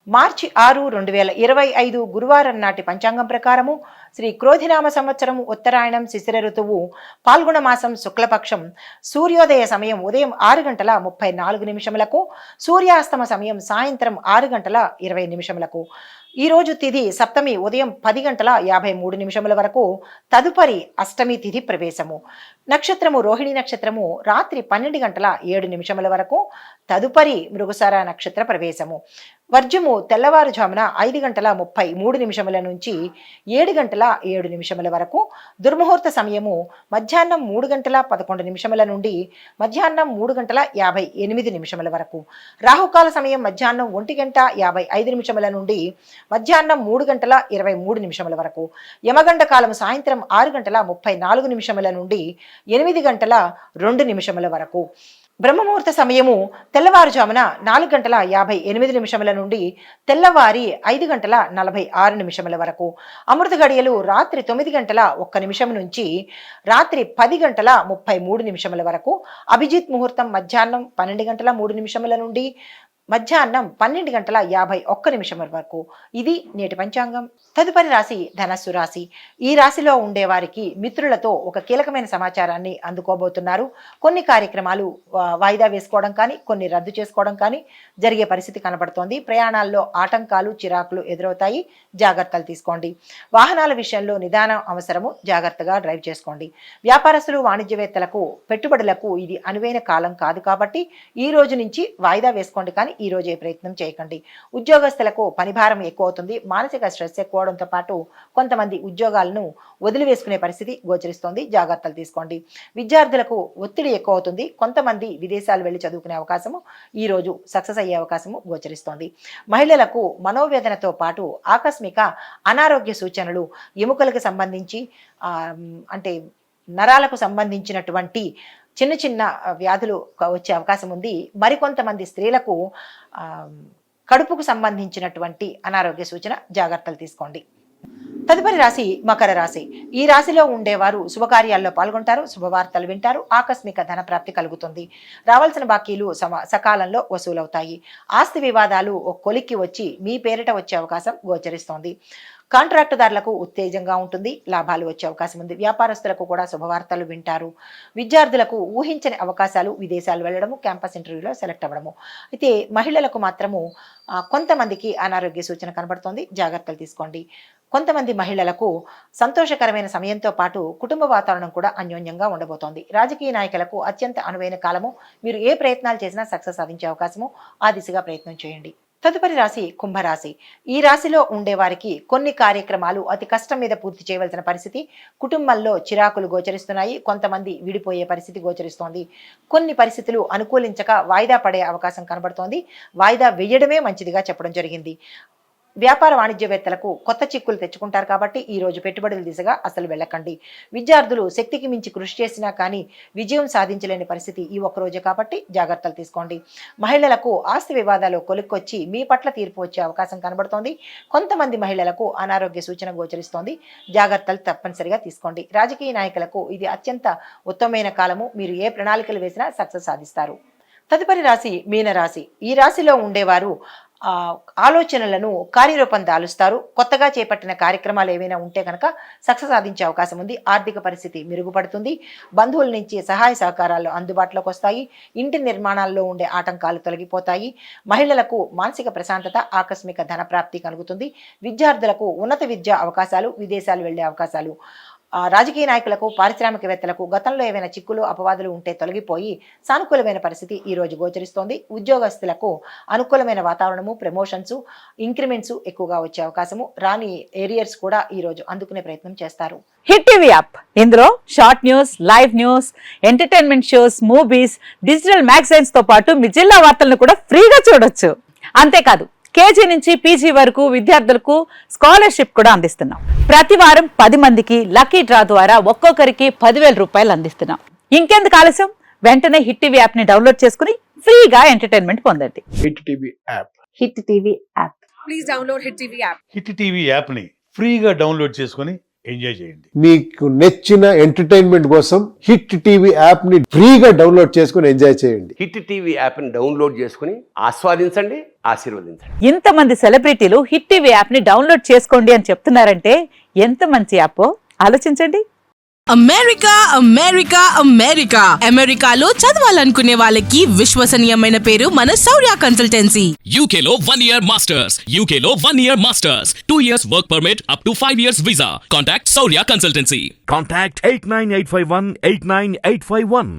మార్చి 6, 2025 గురువారం నాటి పంచాంగం ప్రకారము శ్రీ క్రోధినామ సంవత్సరం ఉత్తరాయణం శిశిర ఋతువు పాల్గొన మాసం శుక్లపక్షం సూర్యోదయ సమయం ఉదయం 6:34 సూర్యాస్తమ సమయం సాయంత్రం 6:20 ఈ రోజు తిథి సప్తమి ఉదయం 10:53 వరకు తదుపరి అష్టమి తిథి ప్రవేశము నక్షత్రము రోహిణి నక్షత్రము రాత్రి 12:07 వరకు తదుపరి మృగశిర నక్షత్ర ప్రవేశము వర్జము తెల్లవారుజామున 5:33 నుంచి 7:07 వరకు దుర్ముహూర్త సమయము మధ్యాహ్నం 3:11 నుండి మధ్యాహ్నం 3:58 వరకు రాహుకాల సమయం మధ్యాహ్నం 1:55 నుండి మధ్యాహ్నం 3:23 వరకు యమగండ కాలం సాయంత్రం 6:34 నుండి 8:02 వరకు బ్రహ్మముహూర్త సమయము తెల్లవారుజామున 4:58 నుండి తెల్లవారి 5:46 వరకు అమృత గడియలు రాత్రి 9:01 నుంచి రాత్రి 10:33 వరకు అభిజిత్ ముహూర్తం మధ్యాహ్నం 12:03 నుండి మధ్యాహ్నం 12:51 వరకు ఇది నేటి పంచాంగం. తదుపరి రాశి ధనస్సు రాశి. ఈ రాశిలో ఉండే వారికి మిత్రులతో ఒక కీలకమైన సమాచారాన్ని అందుకోబోతున్నారు. కొన్ని కార్యక్రమాలు వాయిదా వేసుకోవడం కానీ కొన్ని రద్దు చేసుకోవడం కానీ జరిగే పరిస్థితి కనబడుతోంది. ప్రయాణాల్లో ఆటంకాలు చిరాకులు ఎదురవుతాయి, జాగ్రత్తలు తీసుకోండి. వాహనాల విషయంలో నిదానం అవసరము, జాగ్రత్తగా డ్రైవ్ చేసుకోండి. వ్యాపారస్తులు వాణిజ్యవేత్తలకు పెట్టుబడులకు ఇది అనువైన కాలం కాదు కాబట్టి ఈ రోజు నుంచి వాయిదా వేసుకోండి కానీ ఈ రోజే ప్రయత్నం చేయకండి. ఉద్యోగస్తులకు పనిభారం ఎక్కువ అవుతుంది, మానసిక స్ట్రెస్ ఎక్కువడంతో పాటు కొంతమంది ఉద్యోగాలను వదిలివేసుకునే పరిస్థితి గోచరిస్తోంది, జాగ్రత్తలు తీసుకోండి. విద్యార్థులకు ఒత్తిడి ఎక్కువ అవుతుంది, కొంతమంది విదేశాలు వెళ్ళి చదువుకునే అవకాశము ఈ రోజు సక్సెస్ అయ్యే అవకాశము గోచరిస్తోంది. మహిళలకు మనోవేదనతో పాటు ఆకస్మిక అనారోగ్య సూచనలు, ఎముకలకు సంబంధించి అంటే నరాలకు సంబంధించినటువంటి చిన్న చిన్న వ్యాధులు వచ్చే అవకాశం ఉంది. మరికొంతమంది స్త్రీలకు కడుపుకు సంబంధించినటువంటి అనారోగ్య సూచన, జాగ్రత్తలు తీసుకోండి. తదుపరి రాశి మకర రాశి. ఈ రాశిలో ఉండేవారు శుభకార్యాల్లో పాల్గొంటారు, శుభవార్తలు వింటారు, ఆకస్మిక ధన ప్రాప్తి కలుగుతుంది. రావాల్సిన బాకీలు సకాలంలో వసూలవుతాయి. ఆస్తి వివాదాలు ఒక కొలిక్కి వచ్చి మీ పేరిట వచ్చే అవకాశం గోచరిస్తోంది. కాంట్రాక్టుదారులకు ఉత్తేజంగా ఉంటుంది, లాభాలు వచ్చే అవకాశం ఉంది. వ్యాపారస్తులకు కూడా శుభవార్తలు వింటారు. విద్యార్థులకు ఊహించని అవకాశాలు, విదేశాలు వెళ్ళడము, క్యాంపస్ ఇంటర్వ్యూలో సెలెక్ట్ అవ్వడము. అయితే మహిళలకు మాత్రము కొంతమందికి అనారోగ్య సూచన కనబడుతోంది, జాగ్రత్తలు తీసుకోండి. కొంతమంది మహిళలకు సంతోషకరమైన సమయంతో పాటు కుటుంబ వాతావరణం కూడా అన్యోన్యంగా ఉండబోతోంది. రాజకీయ నాయకులకు అత్యంత అనువైన కాలము, మీరు ఏ ప్రయత్నాలు చేసినా సక్సెస్ సాధించే అవకాశము, ఆ దిశగా ప్రయత్నం చేయండి. తదుపరి రాశి కుంభరాశి. ఈ రాశిలో ఉండేవారికి కొన్ని కార్యక్రమాలు అతి కష్టం మీద పూర్తి చేయవలసిన పరిస్థితి, కుటుంబంలో చిరాకులు గోచరిస్తున్నాయి, కొంతమంది విడిపోయే పరిస్థితి గోచరిస్తోంది. కొన్ని పరిస్థితులు అనుకూలించక వాయిదా పడే అవకాశం కనబడుతోంది. వాయిదా వేయడమే మంచిదిగా చెప్పడం జరిగింది. వ్యాపార వాణిజ్యవేత్తలకు కొత్త చిక్కులు తెచ్చుకుంటారు కాబట్టి ఈ రోజు పెట్టుబడుల దిశగా అసలు వెళ్ళకండి. విద్యార్థులు శక్తికి మించి కృషి చేసినా కానీ విజయం సాధించలేని పరిస్థితి ఈ ఒక్కరోజే కాబట్టి జాగ్రత్తలు తీసుకోండి. మహిళలకు ఆస్తి వివాదాలు కొలుక్కొచ్చి మీ పట్ల తీర్పు వచ్చే అవకాశం కనబడుతోంది. కొంతమంది మహిళలకు అనారోగ్య సూచన గోచరిస్తోంది, జాగ్రత్తలు తప్పనిసరిగా తీసుకోండి. రాజకీయ నాయకులకు ఇది అత్యంత ఉత్తమమైన కాలము, మీరు ఏ ప్రణాళికలు వేసినా సక్సెస్ సాధిస్తారు. తదుపరి రాశి మీనరాశి. ఈ రాశిలో ఉండేవారు ఆలోచనలను కార్యరూపం దాలుస్తారు. కొత్తగా చేపట్టిన కార్యక్రమాలు ఏవైనా ఉంటే కనుక సక్సెస్ సాధించే అవకాశం ఉంది. ఆర్థిక పరిస్థితి మెరుగుపడుతుంది. బంధువుల నుంచి సహాయ సహకారాలు అందుబాటులోకి వస్తాయి. ఇంటి నిర్మాణాల్లో ఉండే ఆటంకాలు తొలగిపోతాయి. మహిళలకు మానసిక ప్రశాంతత, ఆకస్మిక ధన ప్రాప్తి కలుగుతుంది. విద్యార్థులకు ఉన్నత విద్యా అవకాశాలు, విదేశాలు వెళ్లే అవకాశాలు. రాజకీయ నాయకులకు, పారిశ్రామికవేత్తలకు గతంలో ఏవైనా చిక్కులు అపవాదులు ఉంటే తొలగిపోయి సానుకూలమైన పరిస్థితి ఈ రోజు గోచరిస్తోంది. ఉద్యోగస్తులకు అనుకూలమైన వాతావరణము, ప్రమోషన్స్, ఇంక్రిమెంట్స్ ఎక్కువగా వచ్చే అవకాశము, రాని ఏరియర్స్ కూడా ఈ రోజు అందుకునే ప్రయత్నం చేస్తారు. హిట్ టీవీ యాప్, ఇందులో short news, live news, entertainment shows, movies, digital magazines తో పాటు మీ జిల్లా వార్తలను కూడా ఫ్రీగా చూడొచ్చు. అంతేకాదు కేజీ నుంచి పీజీ వరకు విద్యార్థులకు స్కాలర్షిప్ కూడా అందిస్తున్నాం. ప్రతి వారం 10 మందికి లక్కీ డ్రా ద్వారా ఒక్కొక్కరికి 10,000 రూపాయలు అందిస్తున్నాం. ఇంకెందుకు ఆలస్యం, వెంటనే హిట్ టీవీ యాప్ ని డౌన్లోడ్ చేసుకుని ఫ్రీగా ఎంటర్టైన్మెంట్ పొందండి. Hit TV app. Hit TV app. Please download hit TV app. Hit TV app ని ఫ్రీగా డౌన్లోడ్ చేసుకొని ఎంజాయ్ చేయండి. మీకు నచ్చిన ఎంటర్టైన్మెంట్ కోసం హిట్ టీవీ యాప్ ని ఫ్రీగా డౌన్లోడ్ చేసుకుని ఎంజాయ్ చేయండి. హిట్ టీవీ యాప్ని డౌన్లోడ్ చేసుకుని ఆస్వాదించండి, ఆశీర్వదించండి. ఇంతమంది సెలబ్రిటీలు హిట్ టీవీ యాప్ ని డౌన్లోడ్ చేసుకోండి అని చెప్తున్నారంటే ఎంత మంచి యాప్ ఆలోచించండి. అమెరికా అమెరికా అమెరికా అమెరికాలో చదవాలనుకునే వాళ్ళకి విశ్వసనీయమైన పేరు మన శౌర్య consultancy. UK Law 1 Year Masters. UK Law 1 Year Masters. 2 years work permit up to 5 years visa. Contact Saurya Consultancy. Contact 89851 89851.